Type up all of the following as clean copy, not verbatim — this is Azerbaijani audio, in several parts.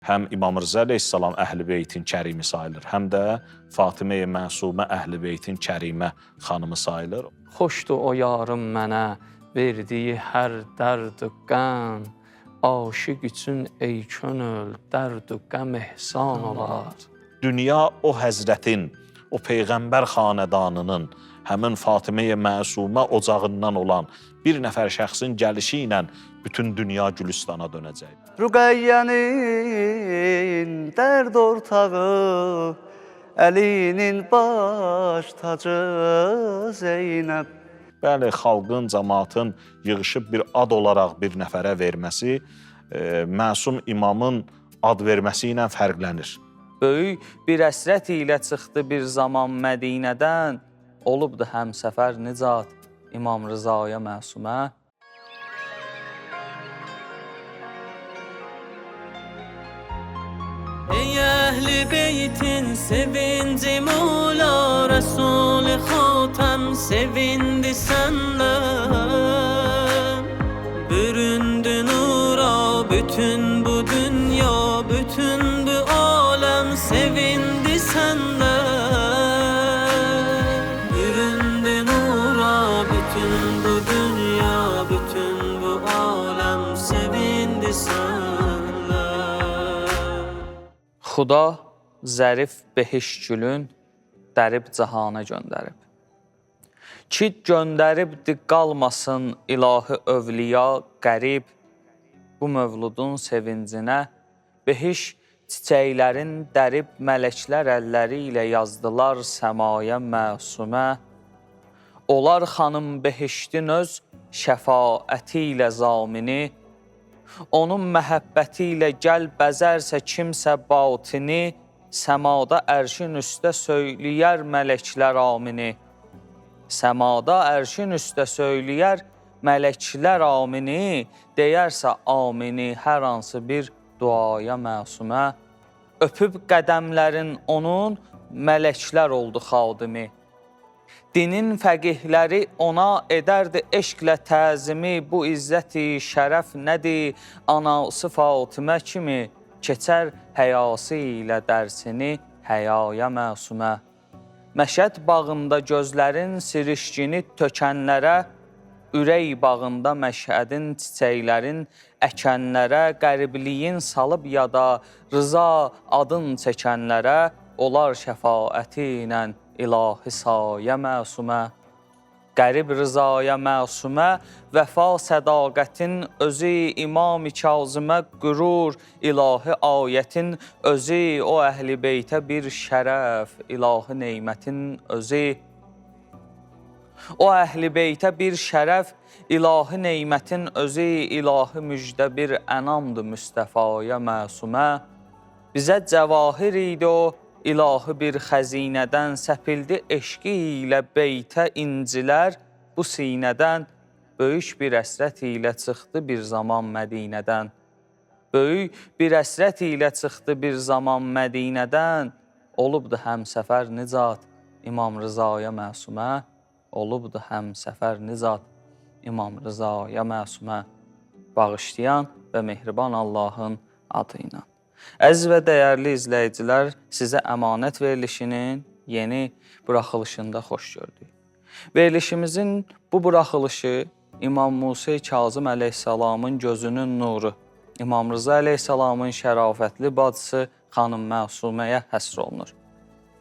Həm İmam Rza əleyhissalam Əhl-i Beytin kərimi sayılır, həm də Fatimə-i Məsumə Əhl-i Beytin kərimə xanımı sayılır. Xoşdur o yarım mənə verdiyi hər dərd-ü qəm, aşiq üçün ey könül dərd-ü qəm ehsan olar. Dünya o həzrətin, o Peyğəmbər xanədanının, həmin Fatimə-i Məsumə ocağından olan bir nəfər şəxsin gəlişi ilə bütün dünya Gülüstana dönəcək. Rüqəyyənin dərd ortağı, Əlinin baş tacı Zeynəb. Bəli, xalqın, cəmaatın yığışıb bir ad olaraq bir nəfərə verməsi, məsum imamın ad verməsi ilə fərqlənir. Böyük bir əsrət ilə çıxdı bir zaman Mədinədən, olubdu həmsəfər nicat İmam Rızaya Məsumə. Ey Əhl-i Beytin sevinci Mula, Resul-i Xatəm sevindi sənlə. Büründü nura bütün bu dünya, bütün bu aləm sevindi sənlə. Büründü nura bütün bu dünya, bütün bu aləm sevindi sənlə. Xuda zərif behiş gülün dərib cahana göndərib. Ki göndəribdi qalmasın ilahi övliya qərib. Bu mövludun sevincinə behiş çiçəklərin dərib mələklər əlləri ilə yazdılar səmaya məsumə. Olar xanım behiştin öz şəfaəti ilə zamini, onun məhəbbəti ilə gəl bəzərsə kimsə batini, səmada ərşin üstə söyləyər mələklər amini. Səmada ərşin üstə söyləyər mələklər amini, deyərsə amini hər hansı bir duaya məsumə. Öpüb qədəmlərin onun mələklər oldu xadimi. Dinin fəqihləri ona edərdi eşqlə təzimi, bu izzəti şərəf nədir, anası Fatimə kimi, keçər həyası ilə dərsini həyaya məsumə. Məşəd bağında gözlərin sirişkini tökənlərə, ürək bağında məşədin çiçəklərin əkənlərə, qəribliyin salıb yada rıza adın çəkənlərə, olar şəfaəti ilə ilahi sayə məsumə. Qərib rızaya məsumə, vəfa sədaqətin özü İmam-ı Kazımə qürur, ilahi ayətin özü, o Əhl-i Beytə bir şərəf, ilahi neymətin özü. O Əhl-i Beytə bir şərəf, ilahi neymətin özü, ilahi müjdə bir ənamdır Müstəfaya məsumə. Bizə cəvahir idi o, ilahi bir xəzinədən, səpildi eşqi ilə beytə incilər, bu sinədən böyük bir əsrət ilə çıxdı bir zaman Mədinədən. Böyük bir əsrət ilə çıxdı bir zaman Mədinədən, olubdu həmsəfər nicat İmam Rızaya Məsumə, olubdu həmsəfər nicat İmam Rızaya Məsumə, bağışlayan və mehriban Allahın adı ilə. Əziz və dəyərli izləyicilər, sizə əmanət verilişinin yeni buraxılışında xoş gördük. Verilişimizin bu buraxılışı İmam Musa Kazım əleyhissalamın gözünün nuru, İmam Rıza əleyhissalamın şərafətli bacısı xanım Məsuməyə həsr olunur.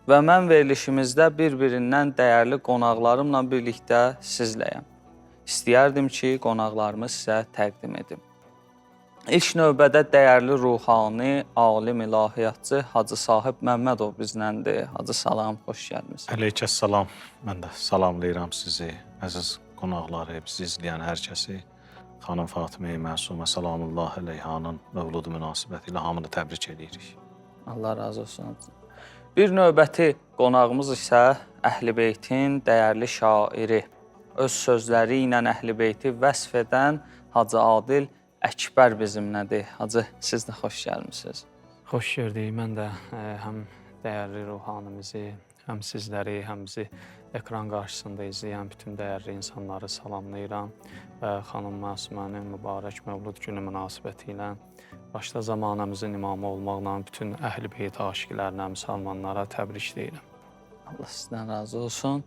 Və mən verilişimizdə bir-birindən dəyərli qonaqlarımla birlikdə sizləyəm. İstəyərdim ki, qonaqlarımı sizə təqdim edim. İlk növbədə dəyərli ruhani, alim ilahiyyatçı Hacı Sahib Məmmədov bizləndir. Hacı salam, xoş gəlmisiniz. Əleykəssalam, mən də salamlayıram sizi, əziz qonaqları, bizi izləyən hər kəsi. Xanım Fatimə-i Məsumə salamullah əleyhanın mövludu münasibəti ilə hamını təbrik edirik. Allah razı olsun. Bir növbəti qonağımız isə Əhl-i Beytin dəyərli şairi, öz sözləri ilə Əhl-i Beyti vəsf edən Hacı Adil Əkbər bizimlədir. Hacı, siz də xoş gəlmisiniz. Xoş gördük. Mən də həm dəyərli ruhanimizi, həm sizləri, həm bizi ekran qarşısında izləyən bütün dəyərli insanları salamlayıram və xanım Məsumənin mübarək Mövlud günü münasibəti ilə başda zamanımızın imamı olmaqla bütün Əhl-i Beyt aşiqlərinə, müsəlmanlara təbrik deyirəm. Allah sizdən razı olsun.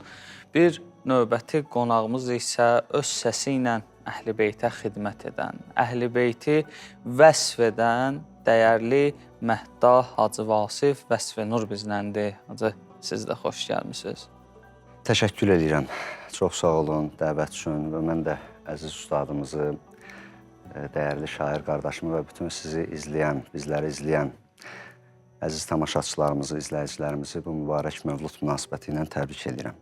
Bir növbəti qonağımız isə öz səsi ilə Əhl-i Beytə xidmət edən, Əhl-i Beyti vəsf edən dəyərli Məhdah Hacı Vasif Vəsf-i-Nur bizləndir. Hacı, siz də xoş gəlmisiniz. Təşəkkür edirəm. Çox sağ olun dəvət üçün və mən də əziz ustadımızı, dəyərli şair qardaşımı və bütün sizi izləyən, bizləri izləyən əziz tamaşaçılarımızı, izləyicilərimizi bu mübarək mövlud münasibəti ilə təbrik edirəm.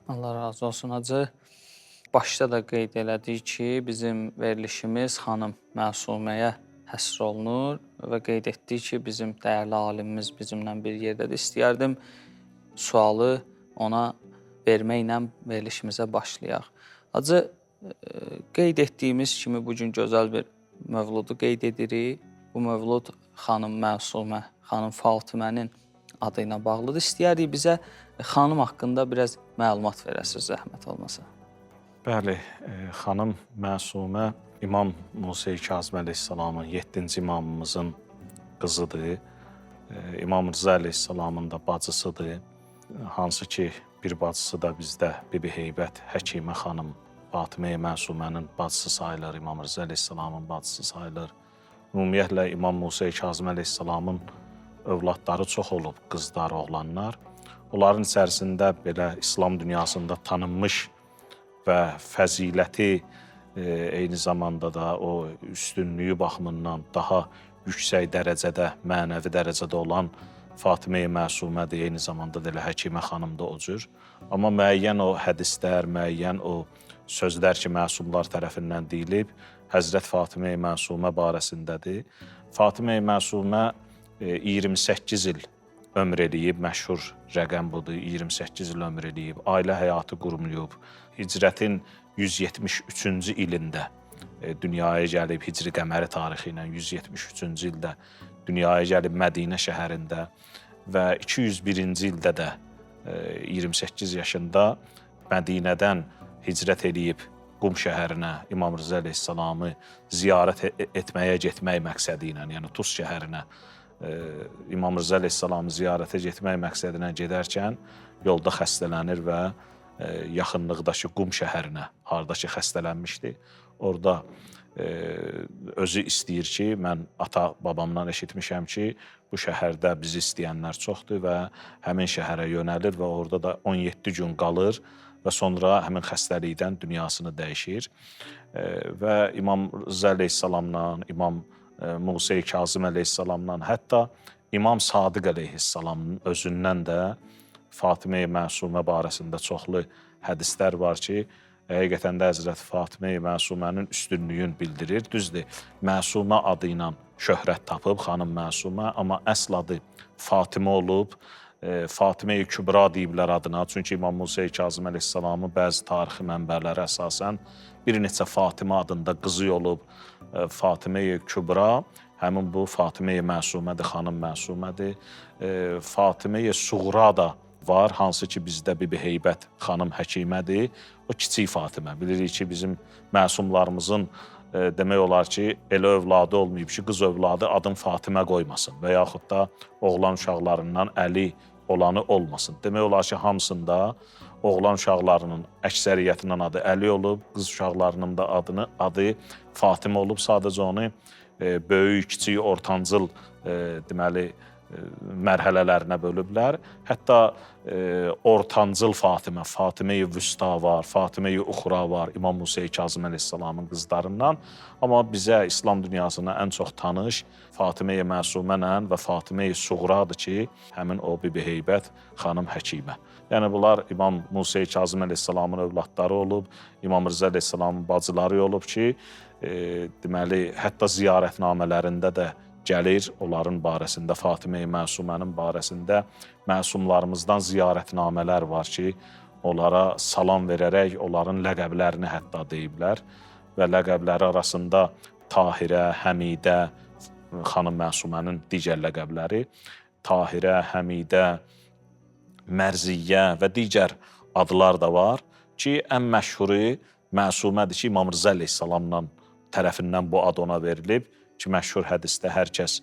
Allah razı olsun Hacı. Başda da qeyd elədik ki, bizim verilişimiz xanım Məsuməyə həsr olunur və qeyd etdik ki, bizim dəyərli alimimiz bizimlə bir yerdədir. İstəyərdim sualı ona verməklə verilişimizə başlayaq. Hacı, qeyd etdiyimiz kimi bugün gözəl bir mövludu qeyd edirik. Bu mövlud xanım Məsumə, xanım Fatimənin adı ilə bağlıdır. İstəyərik bizə xanım haqqında biraz məlumat verəsiniz, zəhmət olmasa. Bəli, xanım Məsumə İmam Musa Kazım əleyhissalamın 7-ci imamımızın qızıdır. İmam Rıza əleyhissalamın da bacısıdır. Hansı ki, bir bacısı da bizdə Bibi Heybət Həkimə xanım Fatimə Məsumənin bacısı sayılır, İmam Rıza əleyhissalamın bacısı sayılır. Ümumiyyətlə, İmam Musa Kazım əleyhissalamın övladları çox olub, qızlar, oğlanlar. Onların içərisində belə İslam dünyasında tanınmış və fəziləti, eyni zamanda da o üstünlüyü baxımından daha yüksək dərəcədə, mənəvi dərəcədə olan Fatimə-i Məsumədir, eyni zamanda da elə Həkimə xanım da o cür. Amma müəyyən o hədislər, müəyyən o sözlər ki, məsumlar tərəfindən deyilib, Həzrət Fatimə-i Məsumə barəsindədir. Fatimə-i Məsumə 28 il ömr eləyib, məşhur rəqəm budur, 28 il ömr eləyib, ailə həyatı qurmayıb, hicrətin 173-cü ilində dünyaya gəlib, hicri qəməri tarixi ilə 173-cü ildə dünyaya gəlib Mədinə şəhərində və 201-ci ildə də 28 yaşında Mədinədən hicrət eləyib Qum şəhərinə İmam Rıza əleyhissalamı ziyarət etməyə getmək məqsədi ilə, yəni Tuz şəhərinə İmam Rıza əleyhissalamı ziyarətə getmək məqsədinə gedərkən yolda xəstələnir və yaxınlıqdakı Qum şəhərinə, harda ki xəstələnmişdi, orada özü istəyir ki, mən ata-babamdan eşitmişəm ki, bu şəhərdə bizi istəyənlər çoxdur və həmin şəhərə yönəlir və orada da 17 gün qalır və sonra həmin xəstəlikdən dünyasını dəyişir. Və İmam Rıza əleyhissalamla, İmam Musa Kazım əleyhissalamla, hətta İmam Sadiq əleyhissalamın özündən də Fatimə-i Məsumə barəsində çoxlu hədislər var ki, həqiqətən də Həzrət Fatimə-i Məsumənin üstünlüyünü bildirir. Düzdür, Məsumə adı ilə şöhrət tapıb, xanım Məsumə, amma əsl adı Fatimə olub, Fatimə-i Kübra deyiblər adına. Çünki İmam Musa Kazım əleyhissalamın bəzi tarixi mənbələrə əsasən bir neçə Fatimə adında qızı olub, Fatimə-i Kübra, həmin bu Fatimə-i Məsumədir, xanım Məsumədir. Fatimə-i Suğra da var, hansı ki bizdə Bibi Heybət xanım Həkimədir, o kiçik Fatimə. Bilirik ki, bizim məsumlarımızın demək olar ki, elə övladı olmayıb ki, qız övladı adın Fatimə qoymasın və yaxud da oğlan uşaqlarından Əli olanı olmasın. Demək olar ki, hamısında oğlan uşaqlarının əksəriyyətinin adı Əli olub, qız uşaqlarının da adı Fatimə olub. Sadəcə onu böyük, kiçik, ortancıl deməli mərhələlərinə bölüblər. Hətta ortancıl Fatimə, Fatimə-i Vüsta var, Fatimə-i Uxra var, İmam Musa Kazım əleyhissalamın qızlarından. Amma bizə İslam dünyasına ən çox tanış Fatimə-i Məsumənlə və Fatimə-i Suğradır ki, həmin o Bibi Heybət xanım Həkimə. Yəni bunlar İmam Musa Kazım əleyhissalamın övladları olub, İmam Rıza əleyhissalamın bacıları olub ki, deməli, hətta ziyarətnamələrində də gəlir, onların barəsində, Fatimə-i Məsumənin barəsində məsumlarımızdan ziyarətnamələr var ki, onlara salam verərək onların ləqəblərini hətta deyiblər və ləqəbləri arasında Tahirə, Həmidə, xanım Məsumənin digər ləqəbləri, Tahirə, Həmidə, Mərziyyə və digər adlar da var ki, ən məşhuri Məsumədir ki, İmam Rıza əleyhissalamla tərəfindən bu ad ona verilib. ki, məşhur hədisdə hər kəs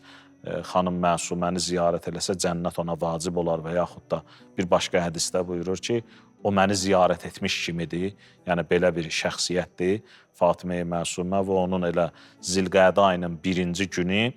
xanım Məsuməni ziyarət eləsə cənnət ona vacib olar və yaxud da bir başqa hədisdə buyurur ki, o məni ziyarət etmiş kimidir. Yəni belə bir şəxsiyyətdir Fatimə-i Məsumə və onun elə Zilqədə ayının 1-ci günü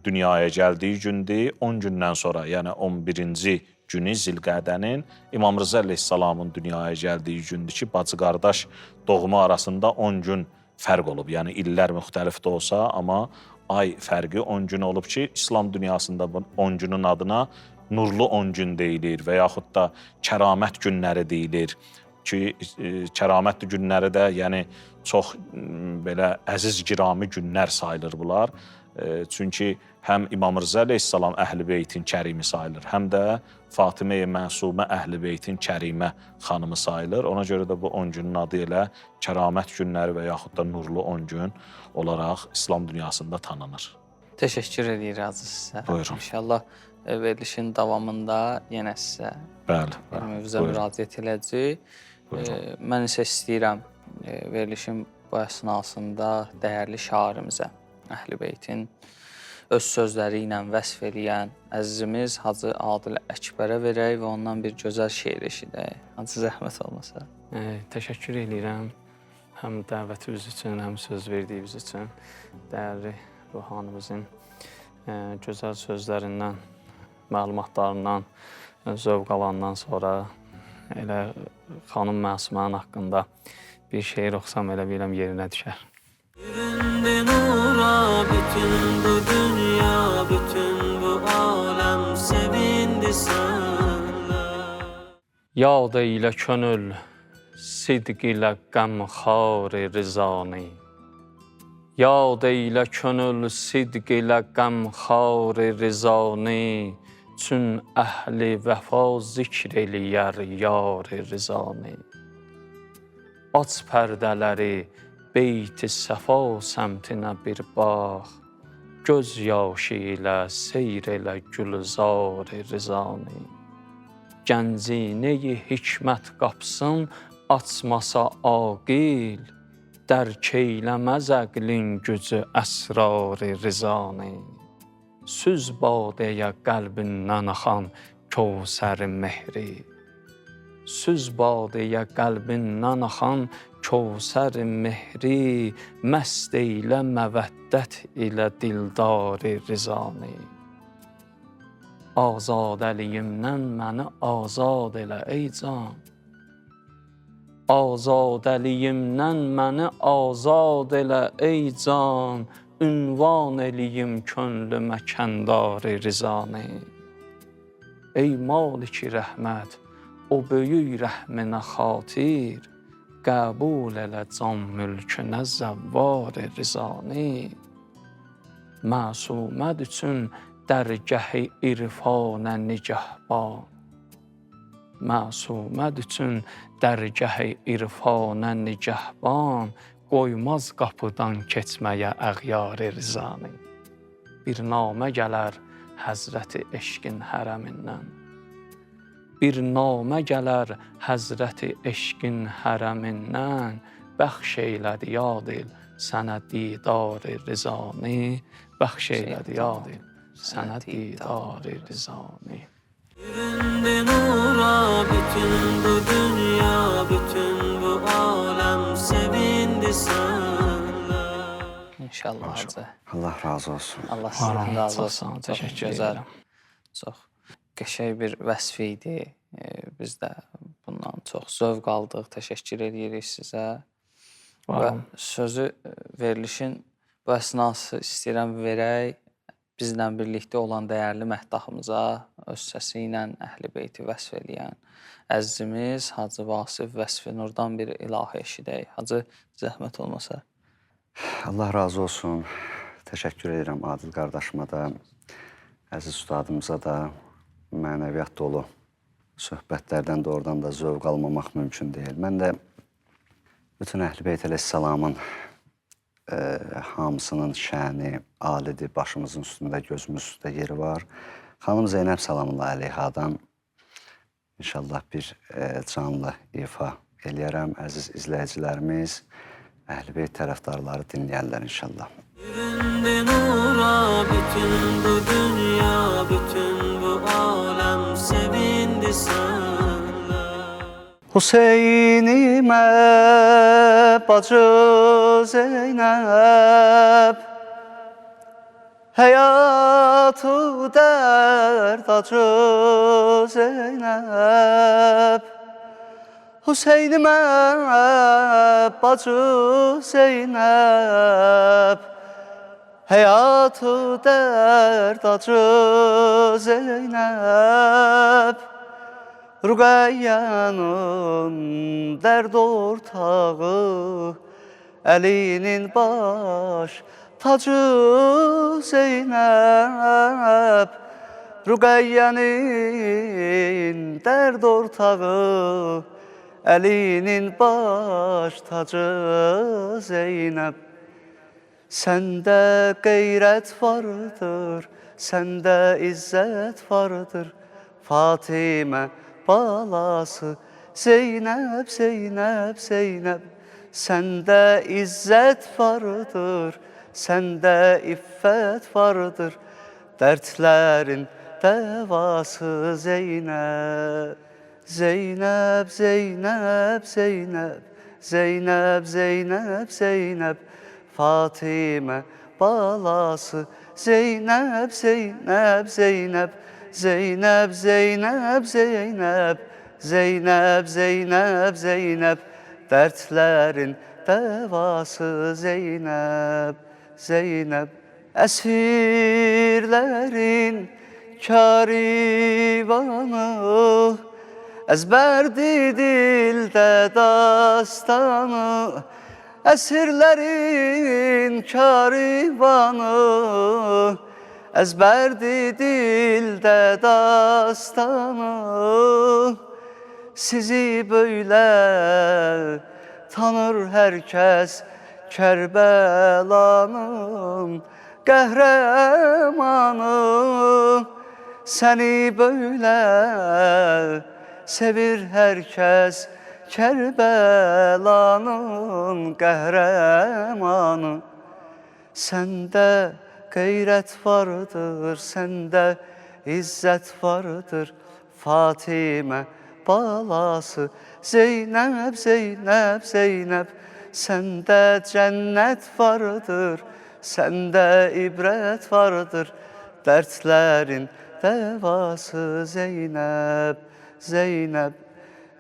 dünyaya gəldiyi gündür. 10 gündən sonra, yəni 11-ci günü Zilqədənin İmam Rıza əleyhissalamın dünyaya gəldiyi gündür ki, bacı-qardaş doğumu arasında 10 gün fərq olub. Yəni illər müxtəlif də olsa, amma ay fərqi 10 gün olub ki, İslam dünyasında bu 10 günün adına nurlu 10 gün deyilir və yaxud da kəramət günləri deyilir ki, kəramət günləri də yəni çox belə əziz girami günlər sayılır bunlar. Çünki həm İmam Rıza əleyhissalam Əhl-i Beytin kərimi sayılır, həm də Fatimə-i Məsumə Əhl-i Beytin kərimə xanımı sayılır. Ona görə də bu 10 günün adı elə kəramət günləri və yaxud da nurlu 10 gün olaraq İslam dünyasında tanınır. Təşəkkür edirik Aziz sizə. Buyurun. İnşallah verilişin davamında yenə sizə mövzuya müraciət edəcəyik. Mən isə istəyirəm verilişin bu əsnasında dəyərli şairimizə, Əhl-i Beytin öz sözləri ilə vəsf eləyən əzizimiz Hacı Adil Əkbərə verək və ondan bir gözəl şeir eşidək. Hacı zəhmət olmasa. Təşəkkür edirəm. Həm dəvətiniz üçün, həm söz verdiyiniz üçün dəyərli ruhanımızın gözəl sözlərindən, məlumatlarından zövq alandan sonra elə xanım Məsumənin haqqında bir şeir oxusam elə biləm yerinə düşər. Büründü nura bütün bu dünya, bütün bu aləm sevindi sənlə. Yad eylə könül, sidq ilə qəmxar-ı rizani. Yad eylə könül, sidq ilə qəmxar-ı rizani. Çün əhli vəfa zikr eləyər yar-ı rizani. Aç pərdələri, beyti səfa səmtinə bir bax. Göz yaşı ilə seyr elə gülzar-ı rizani. Gəncinə-i hikmət qapsın açmasa aqil. Dərk eyləməz əqlin gücü əsrar-ı rizani. Süz badəyə qəlbindən axan kəvsər-i mehri. Süz badəyə qəlbindən axan kəvsər-i mehri. Məst eylə məvəddət ilə dildar-ı rizani. Azadəliyimdən məni azad elə ey can. Azadəliyimdən məni azad elə ey can. Ünvan eləyim könlü məkəndar-ı rizani. Ey Maliki rəhmət, o böyük rəhminə xatir. Qəbul elə can mülkünə zəvvar-ı rizani. Məsuməd üçün dərgəh-i irfanə nigəhban. Məsuməd üçün dərgəh-i irfanə nigəhban. Qoymaz qapıdan keçməyə əğyar-ı rizani. Bir namə gələr Həzrəti eşqin hərəmindən. Bir namə gələr Həzrəti eşqin hərəmindən. Bəxş eylədi ya dil sənə didar-ı rizani. Bəxş eylədi ya dil sənə didar-ı rizani. Büründü nura bütün bu dünya, bütün bu aləm sevindi sənlə. İnşallah Hacı. Allah razı olsun. Allah sizdən razı olsun. Çox Çox təşəkkür gözəl, edirəm. çox qəşəng bir vəsf idi. Biz də bundan çox zövq aldıq. Təşəkkür edirik sizə. Və sözü verilişin bu əsnası istəyirəm verək. Bizlə birlikdə olan dəyərli məhdahımıza öz səsi ilə Əhl-i Beyti vəsf eləyən əzizimiz Hacı Vasif Vəsfi Nurdan bir ilahə eşidək. Hacı, zəhmət olmasa. Allah razı olsun. Təşəkkür edirəm Adil qardaşıma da, əziz ustadımıza da. Mənəviyyat dolu söhbətlərdən də oradan da zövq almamaq mümkün deyil. Mən də bütün Əhl-i Beyt əleyhissalamın hamısının şəni alidir, başımızın üstündə, gözümüz üstündə yeri var. Xanım Zeynəb salamullah əleyhadan inşallah bir canlı ifa eləyərəm. Əziz izləyicilərimiz, Əhl-i Beyt tərəfdarları dinləyərlər inşallah. Büründü nur nura bütün bu dünya, bütün bu alem sevindi senle. Hüseyin'ime bacı Zeynep, hayatı dert acı Zeynep. Hüseyin'ime bacı Zeynep, hayatı dert acı Zeynep. Rüqəyyənin dərd ortağı, əlinin baş tacı Zeynəb. Rüqəyyənin dərd ortağı, əlinin baş tacı Zeynəb. Səndə qeyrət vardır, səndə izzət vardır, Fatimə balası Zeynəb, Zeynəb, Zeynəb. Səndə izzət vardır, səndə iffət vardır, dərdlərin dəvası Zeynəb. Zeynəb, Zeynəb, Zeynəb, Zeynəb, Zeynəb, Zeynəb. Fatimə balası Zeynəb, Zeynəb, Zeynəb. Zeynəb, Zeynəb, Zeynəb, Zeynəb, Zeynəb, Zeynəb. Dərdlərin dəvası Zeynəb, Zeynəb. Əsirlərin karivanı, əzbərdi dildə dastanı. Əsirlərin karivanı, əzbərdi dildə dastanı. Sizi böyle tanır hər kəs, Kərbəlanın qəhrəmanı. Səni böyle sevir hər kəs, Kərbəlanın qəhrəmanı. Səndə qeyrət vardır, səndə izzət vardır, Fatimə balası Zeynəb, Zeynəb, Zeynəb. Səndə cənnət vardır, səndə ibrət vardır, dərdlərin dəvası Zeynəb, Zeynəb.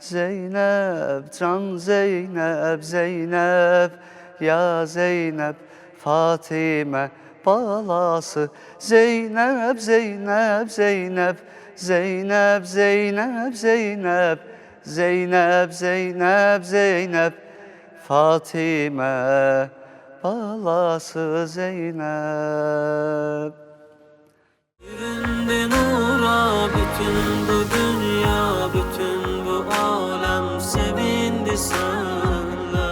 Zeynəb, can Zeynəb, Zeynəb, ya Zeynəb. Fatimə balası Zeynəb, Zeynəb, Zeynəb. Zeynəb, Zeynəb, Zeynəb, Zeynəb, Zeynəb, Zeynəb. Fatimə balası Zeynəb. Yüründü nura bütün bu dünya, bütün bu alem sevindi senle.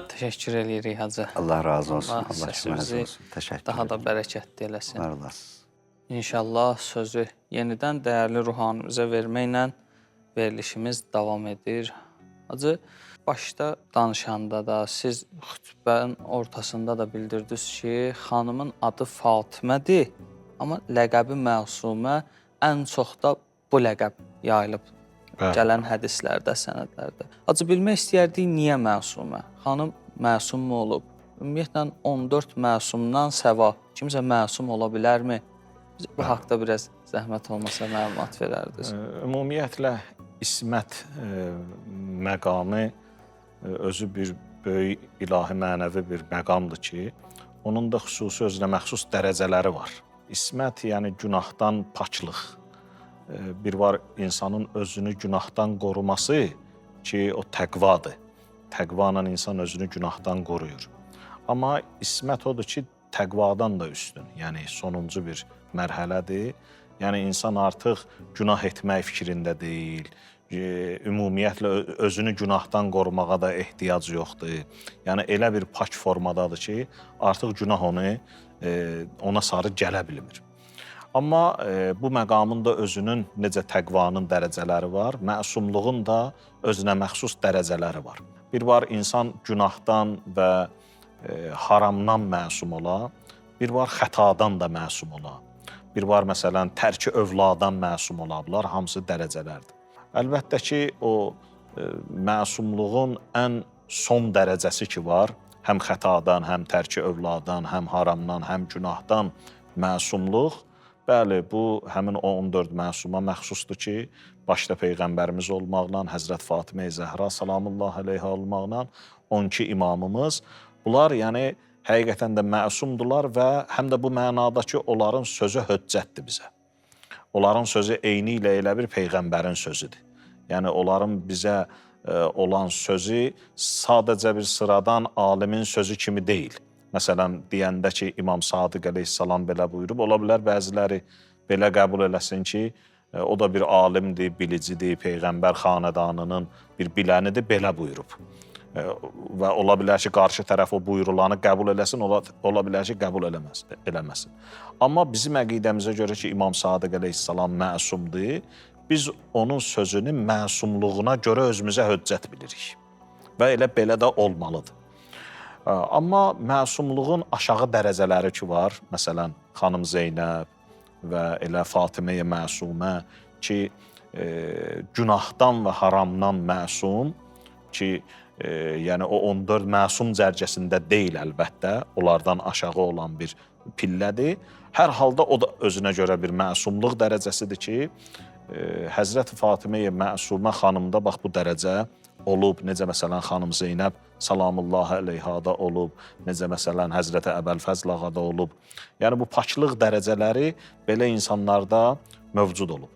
Təşəkkür edirik Hacı. Allah razı olsun, Allah Allah şübhəniz səsimizi olsun. Təşəkkür daha da ederim. bərəkətli eləsin. Var olasın. İnşallah sözü yenidən dəyərli ruhanimizə verməklə verilişimiz davam edir. Hacı, başda danışanda da siz xütbənin ortasında da bildirdiniz ki, xanımın adı Fatimədir, amma ləqəbi Məsumə, ən çox da bu ləqəb yayılıb gələn hədislərdə, sənədlərdə. Hacı, bilmək istəyərdik, niyə Məsumə? Xanım məsum mu olub? Ümumiyyətlə 14 məsumdan səva kimsə məsum ola bilərmi? Biz bu haqda biraz zəhmət olmasa məlumat verərdiniz. Ümumiyyətlə, ismət məqamı özü bir böyük ilahi mənəvi bir məqamdır ki, onun da xüsusi özünə məxsus dərəcələri var. İsmət, yəni günahdan paçlıq. Bir var insanın özünü günahdan qoruması ki, o təqvadır. Təqvanla insan özünü günahdan qoruyur. Amma ismət odur ki, təqvadan da üstün, yəni sonuncu bir mərhələdir. Yəni insan artıq günah etmək fikrində deyil, ümumiyyətlə özünü günahdan qorumağa da ehtiyac yoxdur. Yəni elə bir pak formadadır ki, artıq günah ona sarı gələ bilmir. Amma bu məqamın da özünün necə təqvanın dərəcələri var, məsumluğun da özünə məxsus dərəcələri var. Bir var insan günahdan və haramdan məsum ola, bir var xətadan da məsum ola, bir var məsələn tərki övladan məsum ola. Bunlar hamısı dərəcələrdir. Əlbəttə ki, o məsumluğun ən son dərəcəsi ki var, həm xətadan, həm tərki övladan, həm haramdan, həm günahdan məsumluq. Bəli, bu həmin o 14 məsuma məxsusdur ki, başda Peyğəmbərimiz olmaqla, Həzrət Fatimə-i Zəhra salamullahi aleyhə olmaqla 12 imamımız, bunlar yəni həqiqətən də məsumdular və həm də bu mənada ki, onların sözü höccətdir bizə. Onların sözü eyni ilə elə bir Peyğəmbərin sözüdür. Yəni, onların bizə olan sözü sadəcə bir sıradan alimin sözü kimi deyil. Məsələn, deyəndə ki, İmam Sadiq əleyhissalam belə buyurub, ola bilər bəziləri belə qəbul eləsin ki, o da bir alimdir, bilicidir, Peyğəmbər xanədanının bir bilənidir, belə buyurub. Və ola bilər ki, qarşı tərəf o buyurulanı qəbul eləsin, ola bilər ki, qəbul eləməsin. Amma bizim əqidəmizə görə ki, İmam Sadiq əleyhissalam məsumdur, biz onun sözünü məsumluğuna görə özümüzə höccət bilirik. Və elə belə də olmalıdır. Amma məsumluğun aşağı dərəcələri ki var, məsələn, xanım Zeynəb və elə Fatimə-i Məsumə ki, günahdan və haramdan məsum ki, yəni o 14 məsum cərgəsində deyil əlbəttə, onlardan aşağı olan bir pillədir. Hər halda o da özünə görə bir məsumluq dərəcəsidir ki, Həzrət Fatimə-i Məsumə xanımda bax bu dərəcə olub, necə məsələn xanım Zeynəb salamullahi aleyhada olub, necə məsələn Həzrəti Əbəlfəzl ağada olub. Yəni bu paklıq dərəcələri belə insanlarda mövcud olub.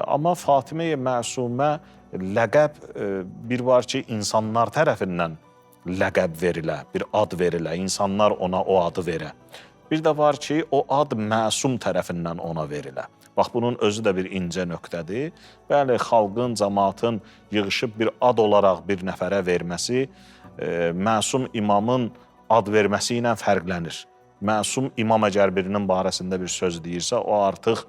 Amma Fatimə-i Məsumə ləqəb bir var ki, insanlar tərəfindən ləqəb verilə, bir ad verilə, insanlar ona o adı verə. Bir də var ki, o ad məsum tərəfindən ona verilə. Bax, bunun özü də bir incə nöqtədir. Bəli, xalqın, cəmaatın yığışıb bir ad olaraq bir nəfərə verməsi məsum imamın ad verməsi ilə fərqlənir. Məsum imam əgər birinin barəsində bir söz deyirsə, o artıq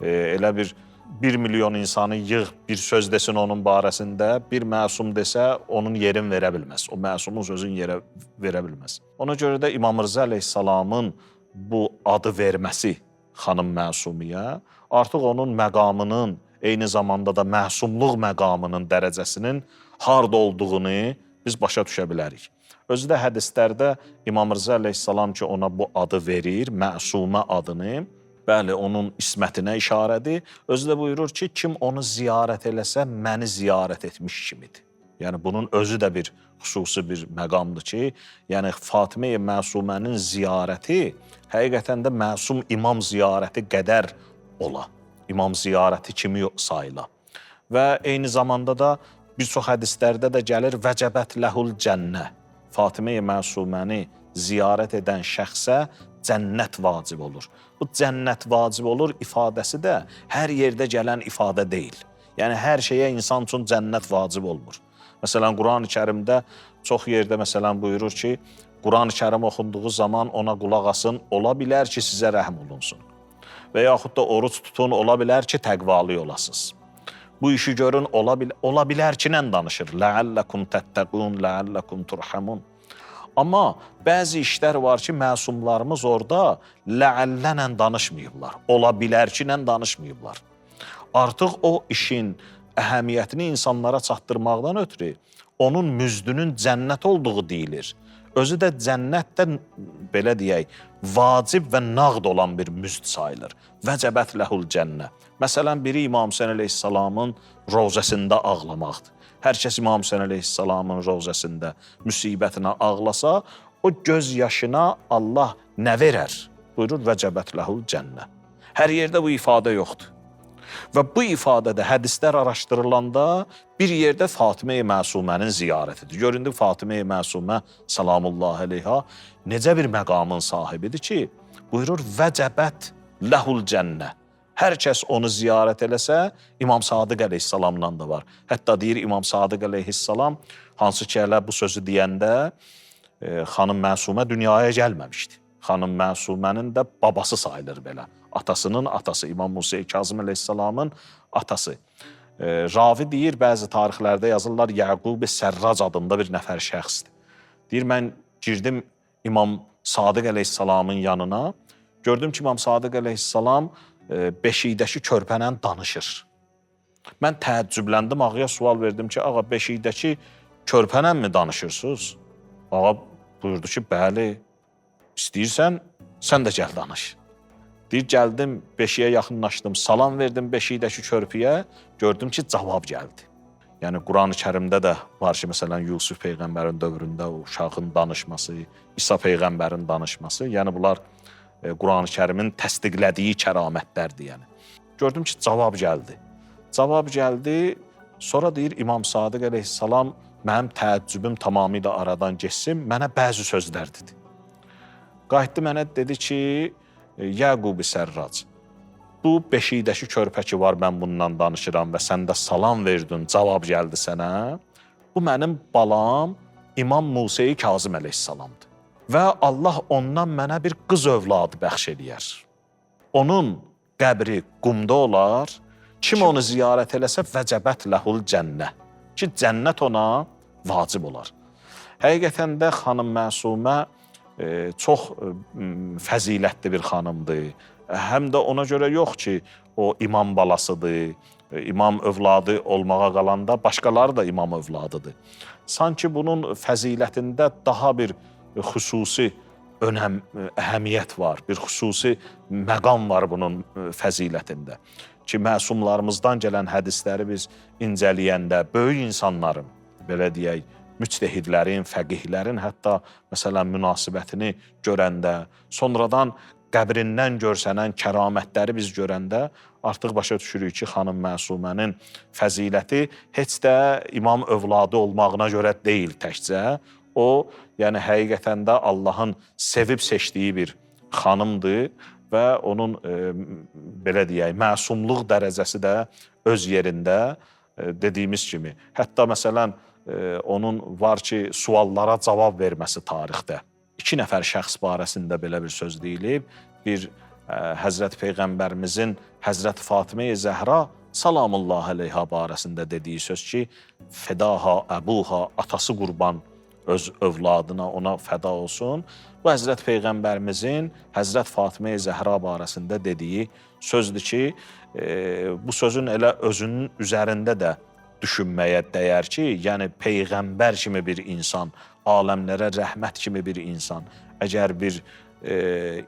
elə bir 1 milyon insanı yığ bir söz desin onun barəsində, bir məsum desə, onun yerin verə bilməz. O məsumun sözün yerə verə bilməz. Ona görə də İmam Rza əleyhissalamın bu adı verməsi xanım Məsumiyə artıq onun məqamının, eyni zamanda da məsumluq məqamının dərəcəsinin harda olduğunu biz başa düşə bilərik. Özü də hədislərdə İmam Rza əleyhissalam ki, ona bu adı verir, Məsumə adını, bəli, onun ismətinə işarədir. Özü də buyurur ki, kim onu ziyarət eləsə, məni ziyarət etmiş kimidir. Yəni, bunun özü də bir xüsusi bir məqamdır ki, yəni Fatimə-i Məsumənin ziyarəti həqiqətən də məsum imam ziyarəti qədər ola. İmam ziyarəti kimi sayıla. Və eyni zamanda da bir çox hədislərdə də gəlir vəcəbət ləhul cənnə. Fatimə-i Məsuməni ziyarət edən şəxsə cənnət vacib olur. Bu cənnət vacib olur ifadəsi də hər yerdə gələn ifadə deyil. Yəni, hər şeyə insan üçün cənnət vacib olmur. Məsələn, Quran-ı Kərimdə çox yerdə məsələn buyurur ki, Quran-ı Kərim oxunduğu zaman ona qulaq asın, ola bilər ki, sizə rəhm olunsun. Və yaxud da oruç tutun, ola bilər ki, təqvalı olasınız. Bu işi görün, ola bilər ki, nə danışır? Ləalləkum təttəqun, ləalləkum turhamun. Amma bəzi işlər var ki, məsumlarımız orada ləallənən danışmayıblar. Ola bilər ki, nə danışmayıblar. Artıq o işin əhəmiyyətini insanlara çatdırmaqdan ötürü onun müzdünün cənnət olduğu deyilir. Özü də cənnətdə, belə deyək, vacib və nağd olan bir müzd sayılır. Vəcəbət ləhul cənnə. Məsələn, biri İmam Hüseyn əleyhissalamın rovzəsində ağlamaqdır. Hər kəs İmam Hüseyn əleyhissalamın rovzəsində müsibətinə ağlasa, o göz yaşına Allah nə verər? Buyurur, vəcəbət ləhul cənnə. Hər yerdə bu ifadə yoxdur. Və bu ifadədə hədislər araşdırılanda bir yerdə Fatimə-i Məsumənin ziyarətidir. Göründü Fatimə-i Məsumə salamullahi aleyha necə bir məqamın sahibidir ki, buyurur vəcəbət ləhul cənnə. Hər kəs onu ziyarət eləsə, İmam Sadiq əleyhissalamla da var. Hətta deyir İmam Sadiq əleyhissalam, hansı ki elə bu sözü deyəndə xanım Məsumə dünyaya gəlməmişdi. Xanım Məsumənin də babası sayılır belə. Atasının atası, İmam Musa Kazım əleyhissalamın atası. Ravi deyir, bəzi tarixlərdə yazırlar, Yəqub-i Sərrac adında bir nəfər şəxsdir. Deyir, mən girdim İmam Sadiq əleyhissalamın yanına. Gördüm ki, İmam Sadiq əleyhissalam beşikdəki körpənlə danışır. Mən təəccübləndim, ağaya sual verdim ki, ağa beşikdəki körpənlə mi danışırsınız? Ağa buyurdu ki, bəli, istəyirsən, sən də gəl danış. Deyir, gəldim, beşiyə yaxınlaşdım, salam verdim beşikdəki körpüyə, gördüm ki, cavab gəldi. Yəni, Quran-ı Kərimdə də var ki, məsələn, Yusuf Peyğəmbərin dövründə o uşağın danışması, İsa Peyğəmbərin danışması, yəni bunlar Quran-ı Kərimin təsdiqlədiyi kəramətlərdir. Yəni. Gördüm ki, cavab gəldi. Cavab gəldi, sonra deyir, İmam Sadiq əleyhissalam mənim təəccübüm tamamilə aradan geçsin, mənə bəzi sözlər dedi. Qayıtdı mənə dedi ki, Yəqub-i Sərrac, bu beşikdəki körpə ki var, mən bundan danışıram və sən də salam verdin, cavab gəldi sənə. Bu mənim balam İmam Musa-i Kazım əleyhissalamdır. Və Allah ondan mənə bir qız övladı bəxş eləyər. Onun qəbri qumda olar, kim onu ziyarət eləsə vəcəbət ləhul cənnə, ki cənnət ona vacib olar. Həqiqətən də xanım Məsumə çox fəzilətli bir xanımdır. Həm də ona görə yox ki, o imam balasıdır, imam övladı olmağa qalanda başqaları da imam övladıdır. Sanki bunun fəzilətində daha bir xüsusi önəm, əhəmiyyət var, bir xüsusi məqam var bunun fəzilətində. Ki, məsumlarımızdan gələn hədisləri biz incələyəndə böyük insanların, belə deyək, müctəhidlərin, fəqihlərin hətta məsələn münasibətini görəndə, sonradan qəbrindən görsənən kəramətləri biz görəndə artıq başa düşürük ki, xanım Məsumənin fəziləti heç də imam övladı olmağına görə deyil təkcə. O, yəni həqiqətən də Allahın sevib seçdiyi bir xanımdır və onun, belə deyək, məsumluq dərəcəsi də öz yerində dediyimiz kimi. Hətta məsələn, onun var ki, suallara cavab verməsi tarixdə. 2 nəfər şəxs barəsində belə bir söz deyilib. Bir, Həzrət Peyğəmbərimizin Həzrət Fatimə-i Zəhra salamullah əleyha barəsində dediyi söz ki, fədaha, əbuha, atası qurban öz övladına, ona fəda olsun. Bu, Həzrət Peyğəmbərimizin Həzrət Fatimə-i Zəhra barəsində dediyi sözdür ki, bu sözün elə özünün üzərində də düşünməyə dəyər ki, yəni Peyğəmbər kimi bir insan, aləmlərə rəhmət kimi bir insan, əgər bir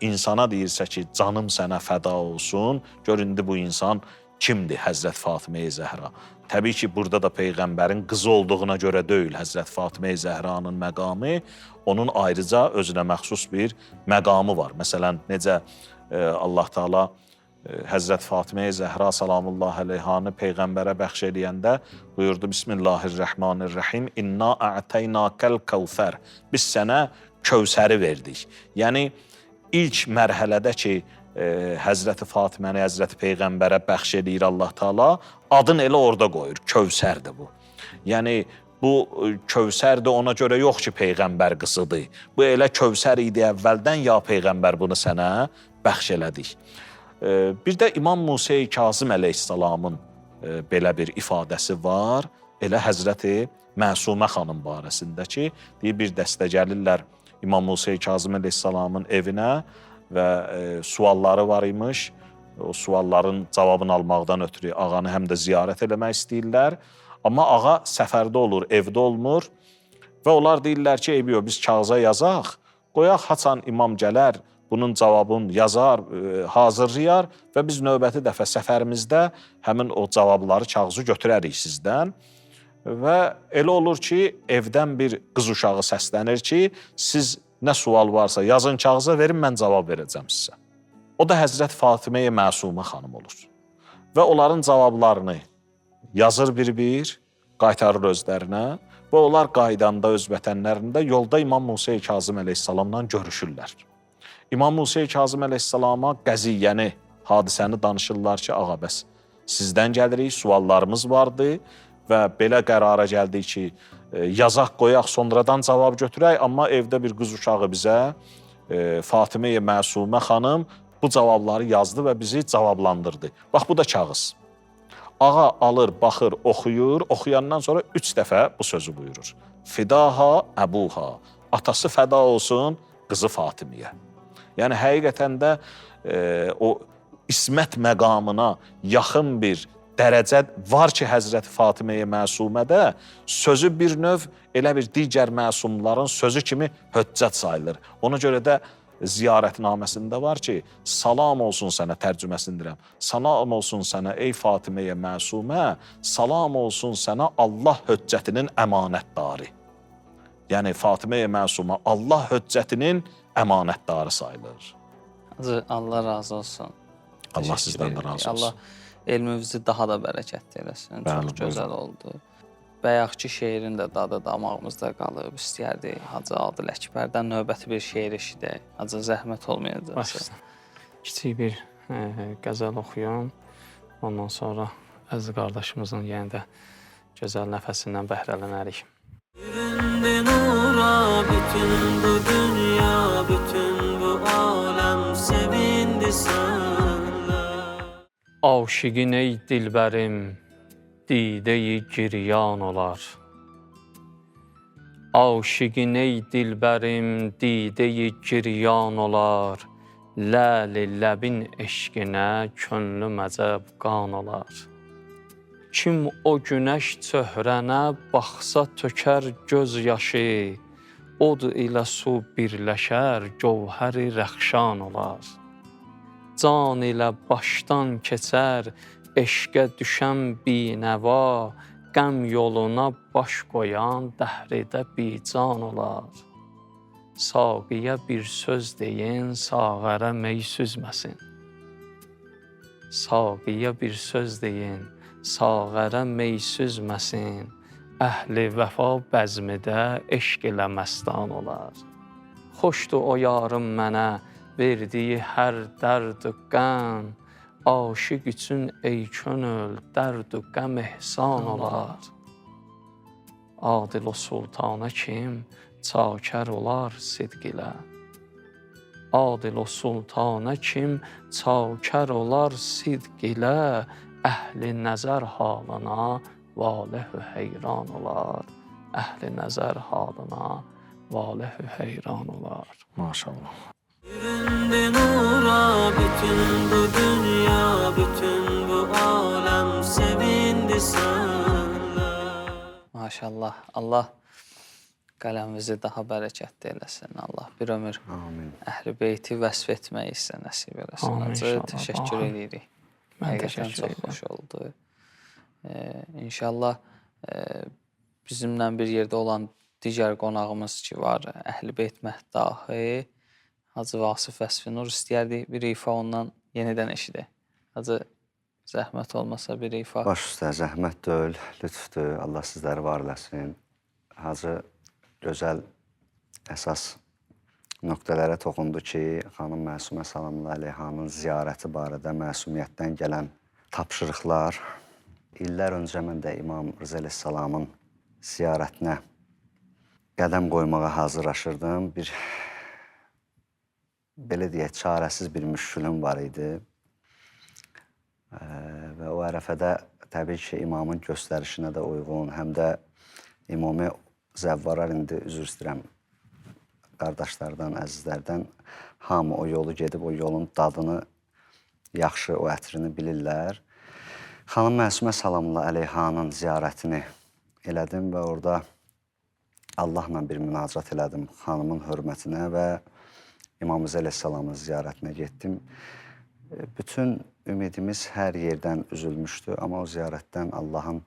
insana deyirsə ki, canım sənə fəda olsun, gör indi bu insan kimdir Həzrət Fatimə-i Zəhra? Təbii ki, burada da Peyğəmbərin qızı olduğuna görə deyil Həzrət Fatimə-i Zəhranın məqamı, onun ayrıca özünə məxsus bir məqamı var. Məsələn, necə Allah Teala Həzrət Fatimə-i Zəhra salamullah əleyhanı Peyğəmbərə bəxş eləyəndə buyurdu, Bismillahirrahmanirrahim, İnna a'teynakəl kəvsər. Biz sənə Kövsəri verdik. Yəni, ilk mərhələdə ki, Həzrəti Fatiməni Həzrəti Peyğəmbərə bəxş eləyir Allah Teala, adını elə orada qoyur, Kövsərdir bu. Yəni, bu Kövsərdir ona görə yox ki, Peyğəmbər qızıdır. Bu elə Kövsər idi əvvəldən, ya Peyğəmbər bunu sənə bəxş elədik. Bir də İmam Musa-i Kazım əleyhissalamın belə bir ifadəsi var, elə Həzrəti Məsumə xanım barəsində ki, bir dəstə gəlirlər İmam Musa-i Kazım əleyhissalamın evinə və sualları var imiş. O sualların cavabını almaqdan ötürü ağanı həm də ziyarət eləmək istəyirlər. Amma ağa səfərdə olur, evdə olmur və onlar deyirlər ki, eybi yox, biz kağıza yazaq, qoyaq haçan imam gələr, bunun cavabını yazar, hazırlayar və biz növbəti dəfə səfərimizdə həmin o cavabları, kağızı götürərik sizdən. Və elə olur ki, evdən bir qız uşağı səslənir ki, siz nə sual varsa yazın kağıza verin, mən cavab verəcəm sizə. O da Həzrət Fatimə-i Məsumə xanım olur. Və onların cavablarını yazır bir-bir, qaytarır özlərinə və onlar qaydanda öz vətənlərində yolda İmam Musa-i Kazım əleyhissalamla görüşürlər. İmam Musa-i Kazım əleyhissalama qəziyyəni, hadisəni danışırlar ki, ağa bəs sizdən gəlirik, suallarımız vardı və belə qərara gəldik ki, yazaq qoyaq, sonradan cavab götürək, amma evdə bir qız uşağı bizə, Fatimə-i Məsumə xanım bu cavabları yazdı və bizi cavablandırdı. Bax, bu da kağız. Ağa alır, baxır, oxuyur, oxuyandan sonra 3 dəfə bu sözü buyurur. Fidaha əbuha, atası fəda olsun qızı Fatimiyə. Yəni həqiqətən də o ismət məqamına yaxın bir dərəcə var ki, Həzrəti Fatiməyə Məsumədə sözü bir növ elə bir digər məsumların sözü kimi höccət sayılır. Ona görə də ziyarətnaməsində var ki, salam olsun sənə, tərcüməsindirəm. Salam olsun sənə ey Fatiməyə Məsumə, salam olsun sənə Allah höccətinin əmanətdarı. Yəni Fatiməyə Məsumə Allah höccətinin əmanətdarı sayılır. Hacı, Allah razı olsun. Allah Təşəkkür sizdən də edirik. razı olsun. Allah elmimizi daha da bərəkətli eləsin. Bəli, Çox gözəl oldu. Bayaqki şeirin də dadı damağımızda qalıb. İstəyərdik Hacı Adil Əkbərdən növbəti bir şeir eşidək. Hacı, zəhmət olmayacaqsa. Başlasın. Kiçik bir qəzəl oxuyum. Ondan sonra əziz qardaşımızın yenə də gözəl nəfəsindən bəhrələnərik. Büründü nura bütün bu dünya, bütün bu alem sevindi senle. Aşiqin ey dilbərim, dideyi giryan olar. Aşiqin ey dilbərim, dideyi giryan olar. Ləl-i ləbin eşqinə könlüm əcəb qan olar. Kim o günəş çöhrənə baxsa tökər göz yaşı, od ilə su birləşər, gövhəri rəxşan olar. Can ilə başdan keçər, eşqə düşən binəva, qəm yoluna baş qoyan dəhridə bican olar. Saqiyə bir söz deyin, sağərə mey süzməsin. Saqiyə bir söz deyin, sağərə mey süzməsin. Əhli vəfa bəzmidə eşq ilə məstan olar. Xoşdur o yarım mənə verdiyi hər dərd-ü qəm, aşiq üçün ey könül dərd-ü qəm ehsan olar. Adil o sultana kim çakər olar sidq ilə. Adil o sultana kim çakər olar sidq ilə, əhli nəzər halına valeh-ü heyran olar. Əhli nəzər halına valeh-ü heyran olar. Maşallah. Büründü nura bütün bu dünya, bütün bu alem sevindi senle. Maşallah. Allah qələmimizi daha bərəkətli eləsin. Allah bir ömür Amin. Əhl-i Beyti vəsf etmək isə nəsib eləsin. Amin, Hacı, inşallah. təşəkkür Amin. edirik. Mən Həqiqətən təşəkkür çox edirəm. xoş oldu. İnşallah bizimlə bir yerdə olan digər qonağımız ki var, Əhl-i Beyt məhdahı Hacı Vasif Vəsfinur, istəyərdik bir ifa ondan yenidən eşidək. Hacı, zəhmət olmasa bir ifa. Baş üstə zəhmət deyil, lütfdür. Allah sizləri var eləsin. Hacı gözəl əsas nöqtələrə toxundu ki, xanım Məsumə salamlı əleyhanın ziyarəti barədə məsumiyyətdən gələn tapşırıqlar. İllər öncə mən də İmam Rıza əleyhissalamın ziyarətinə qədəm qoymağa hazırlaşırdım. Belə deyək, çarəsiz bir müşkülüm var idi. Və o ərəfədə təbii ki, imamın göstərişinə də uyğun, həm də ümumi zəvvarar, indi üzr istəyirəm qardaşlardan, əzizlərdən, hamı o yolu gedib, o yolun dadını, yaxşı o ətrini bilirlər. Xanım Məsumə salamlı əleyhanın ziyarətini elədim və orada Allahla bir münacat elədim xanımın hörmətinə və İmam Rıza əleyhissalamın ziyarətinə getdim. Bütün ümidimiz hər yerdən üzülmüşdü, amma o ziyarətdən Allahın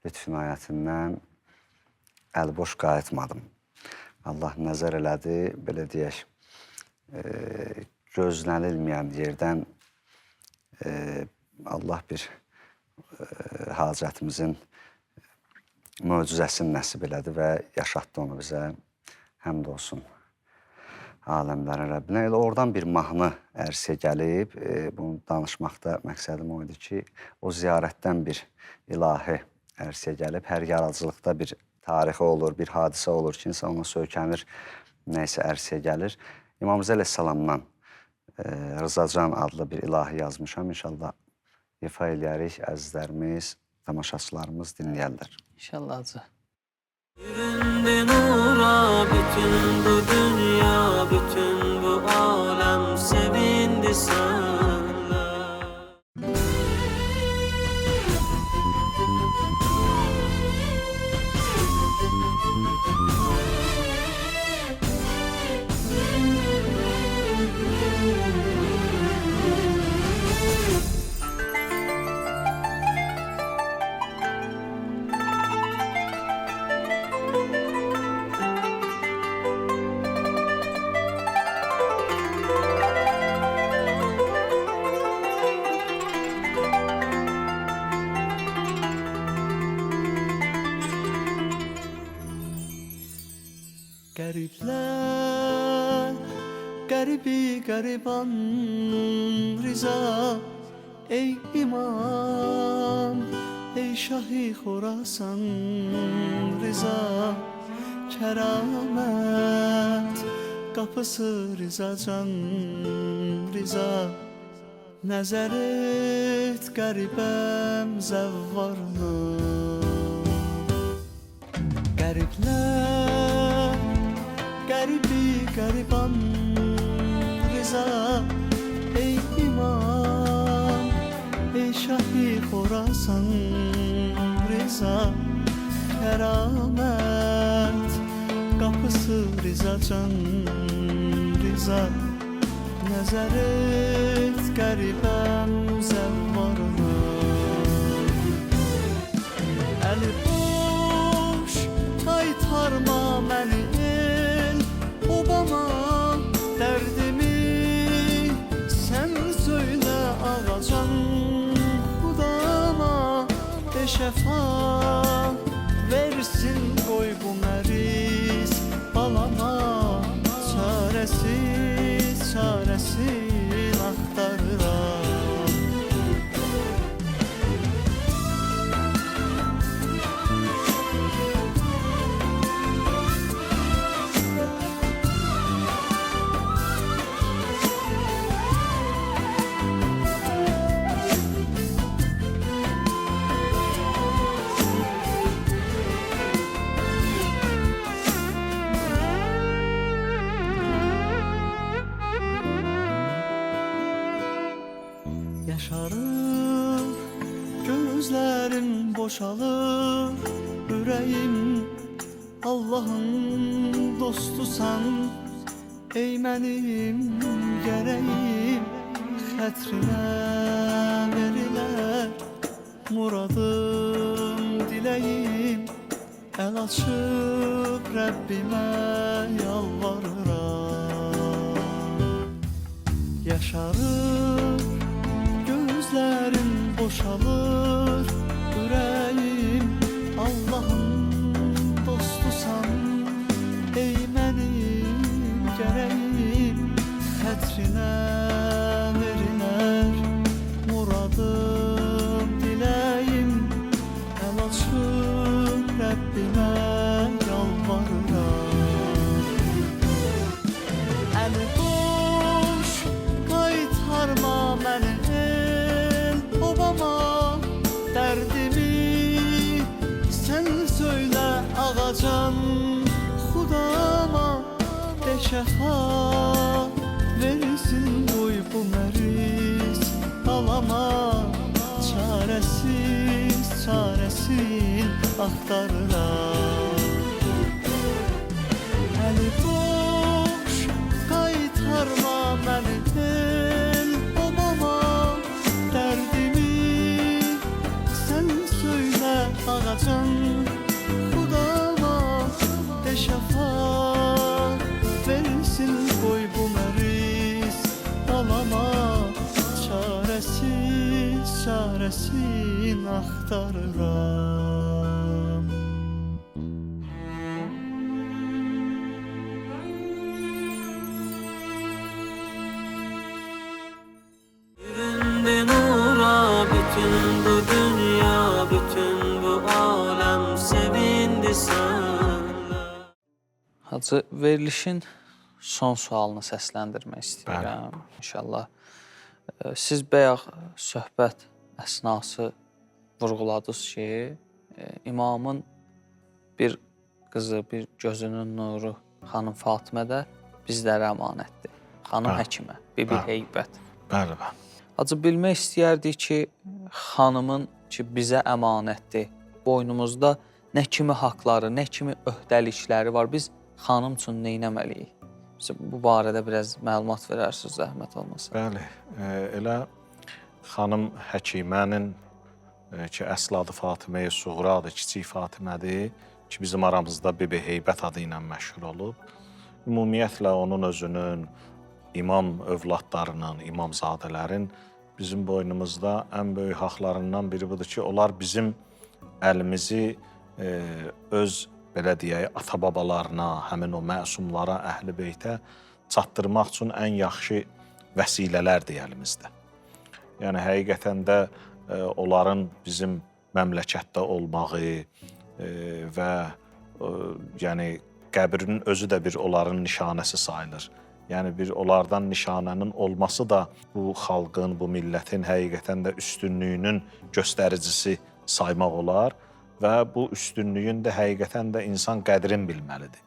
lütfinayətindən əlboş qayıtmadım. Allah nəzər elədi, belə deyək, gözlənilməyən yerdən Allah bir hacətimizin möcüzəsini nəsib elədi və yaşatdı onu bizə, həmd olsun aləmlərin Rəbbinə. Elə oradan bir mahnı ərsiyə gəlib, bunu danışmaqda məqsədim o idi ki, o ziyarətdən bir ilahi ərsiyə gəlib, hər yaradıcılıqda bir tarixi olur, bir hadisə olur ki, insan ona söykənir, nəysə ərsiyə gəlir. İmam Rıza əleyhissalamdan Rızacan adlı bir ilahi yazmışam. İnşallah ifa eləyərik, əzizlərimiz, tamaşaçılarımız dinləyərlər. İnşallah Hacı. Büründü nura bütün bu dünya, bütün Garipler, garibi gariban Rıza, ey imam, ey Şahi Khorasan Rıza, keramet kapısı Rızacan Rıza, nəzər et qəribəm zəvvarına. Qəriblər, qəribi qəriban Rıza, ey imam, ey Şahi Khorasan Rıza, keramet kapısı Rızacan Rıza, nəzər et qəribəm zəvvarına. Əli boş qaytarma məni el obama, dərdimi sən söylə ağacan Xudama, de şəfa versin qoy bu məriz balama, çarəsiz çarəsiz axtarıram. Yaşarır, gözlerim boşalır, yüreğim Allah'ın dostusan, ey mənim gərəyim, xətrinə verilər muradım, diləyim, əl açıb Rəbbimə yalvarıram. Yaşarır, gözlerim boşalır, yüreğim Allah'ın dostusan, ey mənim gərəyim, xətrinə verilər muradım, diləyim, əl açıb Rəbbimə yalvarıram. Əli boş qaytarma məni el obama, dərdimi sən söylə ağacan Xudama, de şəfa versin qoy bu məriz balama, çarəsiz çarəsiz axtarıram. Əli boş qaytarma məni el obama, dərdimi sən söylə ağacan Xudama, de şəfa versin qoy bu məriz balama, çarəsiz çarəsiz axtarıram. Yüründü nura bütün bu dünya, bütün bu alem sevindi senle. Hacı, verilişin son sualını səsləndirmək istəyirəm. İnşallah. Siz bayaq söhbət əsnası vurğuladınız ki, imamın bir qızı, bir gözünün nuru xanım Fatimə də bizlərə əmanətdir. Xanım Həkimə, Bibi Heybət. Bəli, bəli. Hacı, bilmək istəyərdik ki, xanımın ki, bizə əmanətdir. Boynumuzda nə kimi haqları, nə kimi öhdəlikləri var. Biz xanım üçün nə etməliyik? Bu barədə biraz məlumat verərsiniz, zəhmət olmasa. Bəli, elə xanım Həkimənin ki, əsl adı Fatimə-i Suğradır, kiçik Fatimədir ki, bizim aramızda Bibi Heybət adı ilə məşhur olub. Ümumiyyətlə, onun özünün, imam övladlarının, imamzadələrin bizim boynumuzda ən böyük haqlarından biri budur ki, onlar bizim əlimizi öz belə deyək, ata-babalarına, həmin o məsumlara, əhl-i beytə çatdırmaq üçün ən yaxşı vəsilələrdir əlimizdə. Yəni, həqiqətən də onların bizim məmləkətdə olmağı və yəni, qəbrinin özü də bir onların nişanəsi sayılır. Yəni, bir onlardan nişanənin olması da bu xalqın, bu millətin həqiqətən də üstünlüyünün göstəricisi saymaq olar və bu üstünlüyün də həqiqətən də insan qədrin bilməlidir.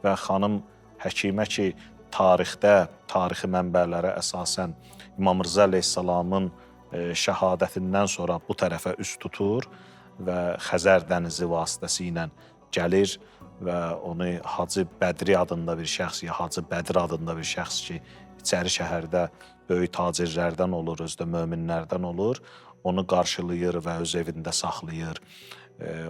Və xanım Həkimə ki, tarixdə, tarixi mənbələrə əsasən İmam Rza əleyhissalamın şəhadətindən sonra bu tərəfə üz tutur və Xəzər dənizi vasitəsilə gəlir və onu Hacı Bədri adında bir şəxs, ya Hacı Bədir adında bir şəxs ki, içəri şəhərdə böyük tacirlərdən olur, özdə möminlərdən olur, onu qarşılayır və öz evində saxlayır.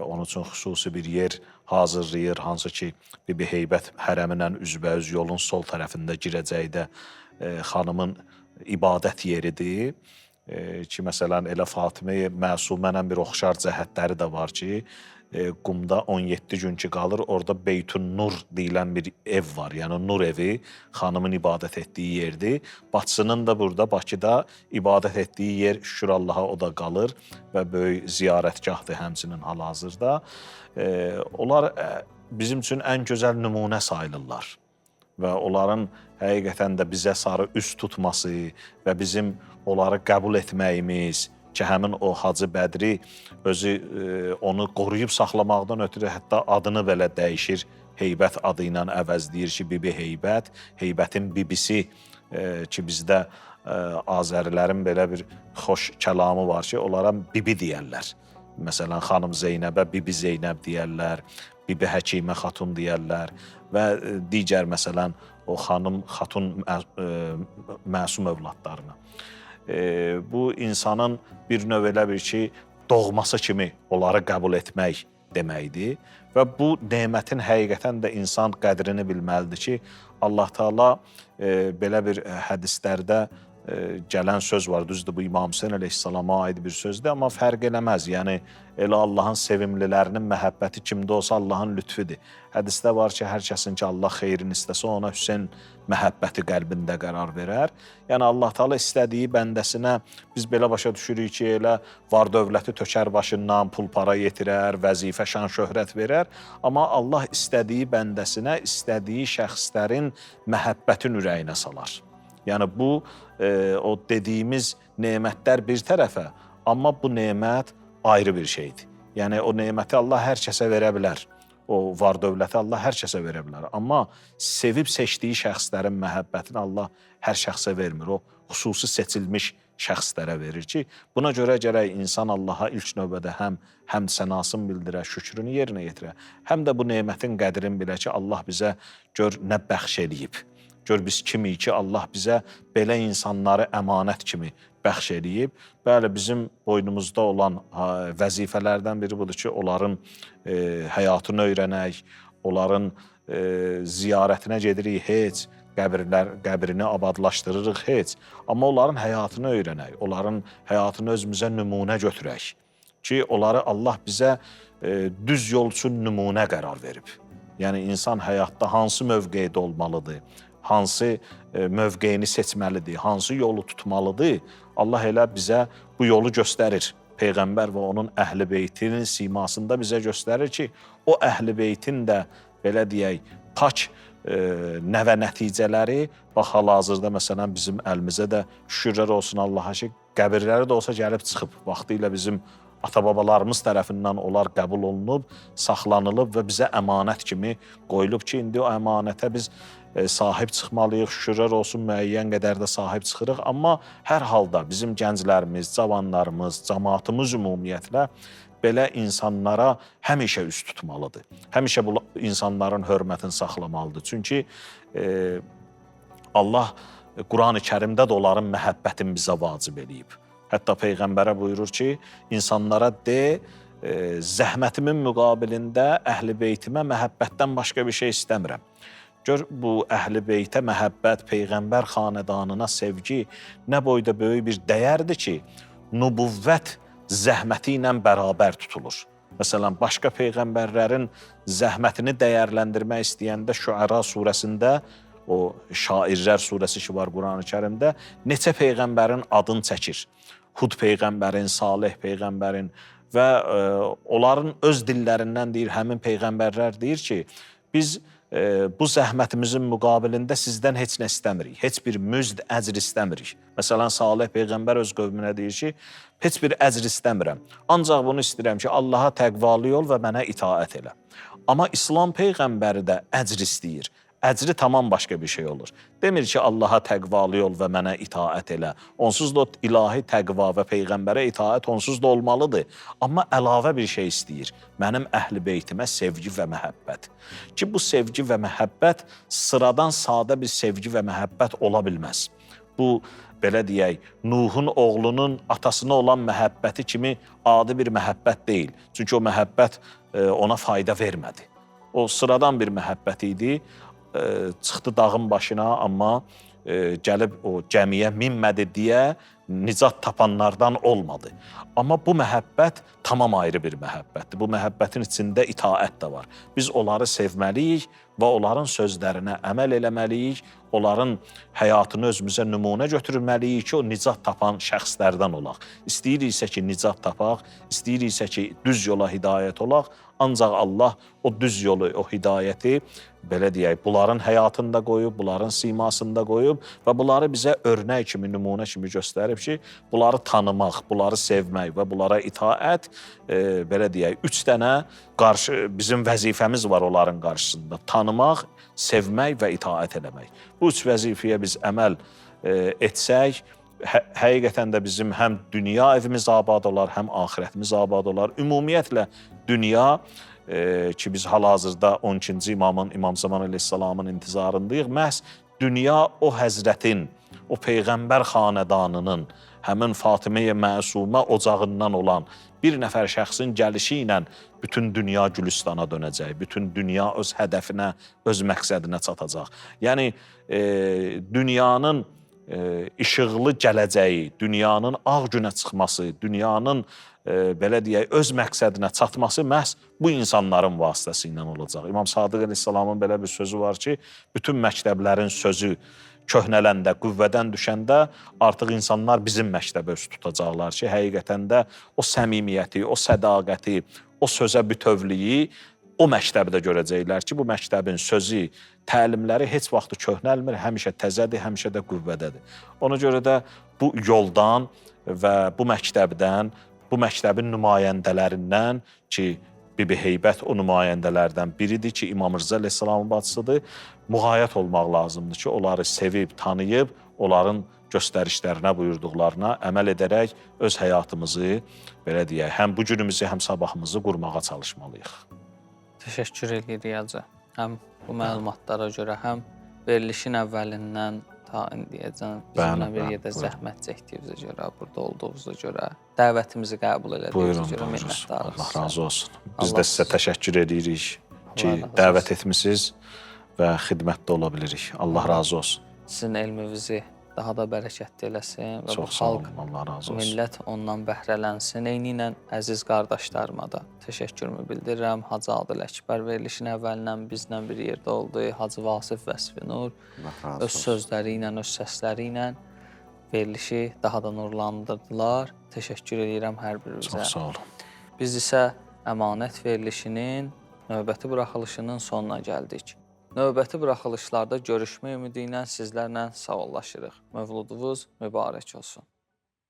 Onun üçün xüsusi bir yer hazırlayır, hansı ki, Bibi Heybət hərəminə üzbəüz yolun sol tərəfində girəcəkdə xanımın ibadət yeridir. Ki, məsələn, elə Fatimə-i Məsumənə bir oxşar cəhətləri də var ki, qumda 17 gün ki qalır, orada Beytün Nur deyilən bir ev var. Yəni, Nur evi xanımın ibadət etdiyi yerdir. Bacısının da burada, Bakıda ibadət etdiyi yer, şükür Allaha, o da qalır və böyük ziyarətgahdır həmçinin hal-hazırda. Onlar bizim üçün ən gözəl nümunə sayılırlar və onların həqiqətən də bizə sarı üst tutması və bizim onları qəbul etməyimiz ki, həmin o Hacı Bədri özü onu qoruyub saxlamaqdan ötürü hətta adını belə dəyişir, Heybət adı ilə əvəzləyir ki, Bibi Heybət, Heybətin bibisi ki, bizdə Azərilərin belə bir xoş kəlamı var ki, onlara bibi deyərlər. Məsələn, xanım Zeynəbə Bibi Zeynəb deyərlər, Bibi Həkimə xatun deyərlər və digər məsələn o xanım xatun məsum övladlarına. Bu insanın bir növ elə bir ki, doğması kimi onları qəbul etmək deməkdir və bu nemətin həqiqətən də insan qədrini bilməlidir ki, Allah Teala belə bir hədislərdə gələn söz var, düzdür, bu İmam Hüseyn əleyhissalama aid bir sözdür, amma fərq eləməz. Yəni, elə Allahın sevimlilərinin məhəbbəti kimdə olsa Allahın lütfüdür. Hədisdə var ki, hər kəsin ki, Allah xeyrini istəsə, ona Hüseyn məhəbbəti qəlbində qərar verər. Yəni, Allah Teala istədiyi bəndəsinə biz belə başa düşürük ki, elə var dövləti tökər başından, pul para yetirər, vəzifə, şan, şöhrət verər. Amma Allah istədiyi bəndəsinə, istədiyi şəxslərin məhəbbətin ürəyinə salar. Yəni, bu, o dediyimiz nemətlər bir tərəfə, amma bu nemət ayrı bir şeydir. Yəni, o neməti Allah hər kəsə verə bilər. O var dövləti Allah hər kəsə verə bilər. Amma sevib seçdiyi şəxslərin məhəbbətini Allah hər şəxsə vermir. O, xüsusi seçilmiş şəxslərə verir ki, buna görə gərək insan Allaha ilk növbədə həm sənasını bildirə, şükrünü yerinə yetirə, həm də bu nemətin qədrini bilə ki, Allah bizə gör nə bəxş eləyib. Gör biz kimik ki, Allah bizə belə insanları əmanət kimi bəxş eləyib. Bəli, bizim boynumuzda olan vəzifələrdən biri budur ki, onların həyatını öyrənək, onların ziyarətinə gedirik heç, qəbrini abadlaşdırırıq heç. Amma onların həyatını öyrənək, onların həyatını özümüzə nümunə götürək ki, onları Allah bizə düz yol üçün nümunə qərar verib. Yəni, insan həyatda hansı mövqeydə olmalıdır, hansı mövqeyini seçməlidir, hansı yolu tutmalıdır, Allah elə bizə bu yolu göstərir. Peyğəmbər və onun əhl-i beytinin simasında bizə göstərir ki, o əhl-i beytin də, belə deyək, pak nəvə nəticələri, bax, hal-hazırda məsələn bizim əlimizə də şükürlər olsun Allaha ki, qəbirləri də olsa gəlib çıxıb. Vaxtilə bizim ata-babalarımız tərəfindən onlar qəbul olunub, saxlanılıb və bizə əmanət kimi qoyulub ki, indi o əmanətə biz sahib çıxmalıyıq, şükürlər olsun, müəyyən qədər də sahib çıxırıq. Amma hər halda bizim gənclərimiz, cavanlarımız, cəmaatımız ümumiyyətlə belə insanlara həmişə üst tutmalıdır. Həmişə bu insanların hörmətini saxlamalıdır. Çünki Allah Quran-ı Kərimdə də onların məhəbbətini bizə vacib eləyib. Hətta Peyğəmbərə buyurur ki, insanlara de, zəhmətimin müqabilində əhl-i beytimə məhəbbətdən başqa bir şey istəmirəm. Gör, bu əhl-i beytə məhəbbət, Peyğəmbər xanədanına sevgi nə boyda böyük bir dəyərdir ki, nübüvvət zəhməti ilə bərabər tutulur. Məsələn, başqa peyğəmbərlərin zəhmətini dəyərləndirmək istəyəndə Şüəra surəsində, o şairlər surəsi ki var Qurani-Kərimdə, neçə peyğəmbərin adını çəkir. Hud peyğəmbərin, Salih peyğəmbərin və onların öz dillərindən deyir, həmin peyğəmbərlər deyir ki, biz bu zəhmətimizin müqabilində sizdən heç nə istəmirik. Heç bir müzd, əcr istəmirik. Məsələn, Salih peyğəmbər öz qövmünə deyir ki, heç bir əcr istəmirəm. Ancaq bunu istəyirəm ki, Allaha təqvalı ol və mənə itaət elə. Amma İslam peyğəmbəri də əcr istəyir. Əcri tamam başqa bir şey olur. Demir ki, Allaha təqvalı ol və mənə itaət elə. Onsuz da ilahi təqva və peyğəmbərə itaət onsuz da olmalıdır. Amma əlavə bir şey istəyir. Mənim əhl-i beytimə sevgi və məhəbbət. Ki, bu sevgi və məhəbbət sıradan sadə bir sevgi və məhəbbət ola bilməz. Bu, belə deyək, Nuhun oğlunun atasına olan məhəbbəti kimi adi bir məhəbbət deyil. Çünki o məhəbbət ona fayda vermədi. O sıradan bir məhəbbət idi. Çıxdı dağın başına, amma gəlib o gəmiyə minmədi deyə nicat tapanlardan olmadı. Amma bu məhəbbət tamam ayrı bir məhəbbətdir. Bu məhəbbətin içində itaət də var. Biz onları sevməliyik və onların sözlərinə əməl eləməliyik, onların həyatını özümüzə nümunə götürməliyik ki, o nicat tapan şəxslərdən olaq. İstəyiriksə ki, nicat tapaq, istəyiriksə ki, düz yola hidayət olaq, ancaq Allah o düz yolu, o hidayəti, belə deyək, bunların həyatında qoyub, bunların simasında qoyub və bunları bizə örnək kimi, nümunə kimi göstərib ki, bunları tanımaq, bunları sevmək və bunlara itaət, belə deyək, 3 dənə bizim vəzifəmiz var onların qarşısında. Tanımaq, sevmək və itaət eləmək. Bu 3 vəzifəyə biz əməl etsək, həqiqətən də bizim həm dünya evimiz abad olar, həm axirətimiz abad olar. Ümumiyyətlə, dünya ki, biz hal-hazırda 12-ci imamın, İmam Zaman əleyhissalamın intizarındayıq, məhz dünya o həzrətin, o peyğəmbər xanədanının, həmin Fatimə-i Məsumə ocağından olan bir nəfər şəxsin gəlişi ilə bütün dünya Gülüstana dönəcək, bütün dünya öz hədəfinə, öz məqsədinə çatacaq. Yəni, dünyanın işıqlı gələcəyi, dünyanın ağ günə çıxması, dünyanın, belə deyək, öz məqsədinə çatması məhz bu insanların vasitəsilə olacaq. İmam Sadıq əleyhissalamın belə bir sözü var ki, bütün məktəblərin sözü köhnələndə, qüvvədən düşəndə artıq insanlar bizim məktəbə üst tutacaqlar ki, həqiqətən də o səmimiyyəti, o sədaqəti, o sözə bütövlüyü o məktəbdə görəcəklər ki, bu məktəbin sözü, təlimləri heç vaxtı köhnəlmir, həmişə təzədir, həmişə də qüvvədədir. Ona görə də bu yoldan və bu məktəbdən, bu məktəbin nümayəndələrindən ki, Bibi Heybət o nümayəndələrdən biridir ki, İmam Rıza əleyhissalamın bacısıdır, müğayət olmaq lazımdır ki, onları sevib, tanıyıb, onların göstərişlərinə, buyurduqlarına əməl edərək öz həyatımızı, belə deyək, həm bu günümüzü, həm sabahımızı qurmağa çalışmalıyıq. Təşəkkür edirik Hacı. Həm bu məlumatlara görə, həm verilişin əvvəlindən ta indiyəcən bizimlə bir yerdə zəhmət çəkdiyinizə görə, burada olduğunuza görə, dəvətimizi qəbul elədiyinizə görə minnətdarıq. Allah razı olsun. Biz də sizə təşəkkür edirik ki, dəvət etmisiniz və xidmətdə ola bilirik. Allah razı olsun. Sizin elminizi daha da bərəkətli eləsin və bu Çox sağ olun, xalq, Allah razı olsun. millət ondan bəhrələnsin. Eynilə əziz qardaşlarıma da təşəkkürümü bildirirəm. Hacı Adil Əkbər verilişin əvvəlindən bizlə bir yerdə oldu. Hacı Vasif Vəsfinur öz sözləri ilə, öz səsləri ilə verilişi daha da nurlandırdılar. Təşəkkür edirəm hər birinizə. Çox sağ olun. Biz isə əmanət verilişinin növbəti buraxılışının sonuna gəldik. Növbəti buraxılışlarda görüşmə ümidi ilə sizlərlə sağollaşırıq. Mövludunuz mübarək olsun.